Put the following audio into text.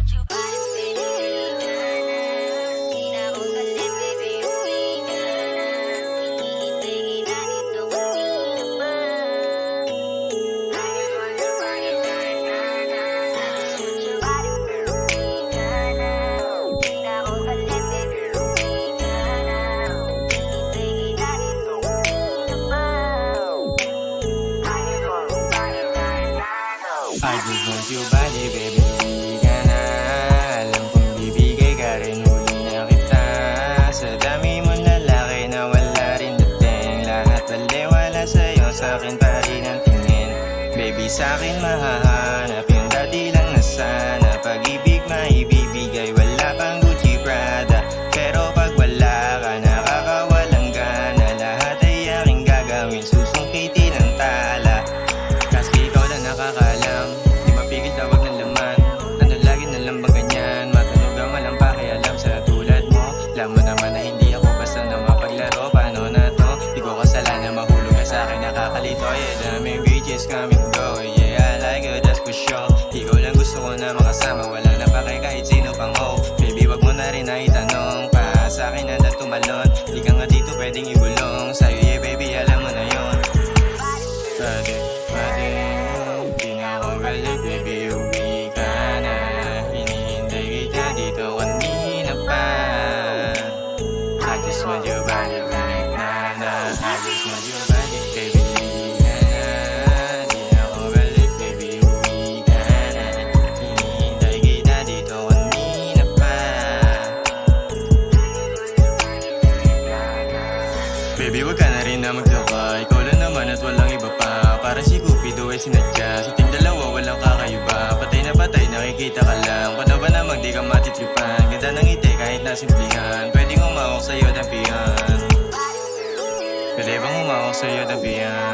I just want your body, baby, hindi ka na. Alam kong bibigay ka rin, huli na kita. Sa dami mong lalaki na wala rin dating. Lahat baliwala sa'yo, sa'kin pa rin ang tingin. Baby, sa'kin mahahanap yung dati lang na sana. Pag-ibig maibibigay, wala pang Gucci Prada. Pero pag wala ka, nakakawalang gana. Lahat ay aking gagawin, susungkitin ang tala. Kasi ikaw lang nakakalam, di mapigil tawag ng laman. Ano lagi na lang bang ganyan? Matunog ang walang pakialam sa tulad mo. Alam mo naman na hindi ako basta na mapaglaro. Paano na to? Di ko kasalanan mahulog ka sa'kin, nakakalito. Yeah, daming bitches come and go. Yeah, I like it, that's for sure. Ikaw lang gusto ko na makasama, wala na pake kahit sino pang ho. Baby, wag mo na rin na itanong pa sa'kin na tumalon. Di ka nga dito pwedeng ibulong sa'yo, yeah baby, alam mo na yun. Di na ako galit, baby, uwi ka na. Hinihintay kita dito kanina pa. I just want your body right now. I just want your body, baby, uwi ka na. Di na ako galit, baby, uwi ka na. Hinihintay kita dito kanina pa. Baby, wag ka na rin na magtaka. Ikaw lang naman at walang iba pa. Para si Cupido ay sinadya. Sa ting dalawa walang kakaiba. Patay na patay, nakikita ka lang. Paano ba namang di ka matitripan? Ganda ng ngiti kahit nasimplihan. Pwedeng umawak sa'yo dapihan. Pwede bang umawak sa'yo dapihan?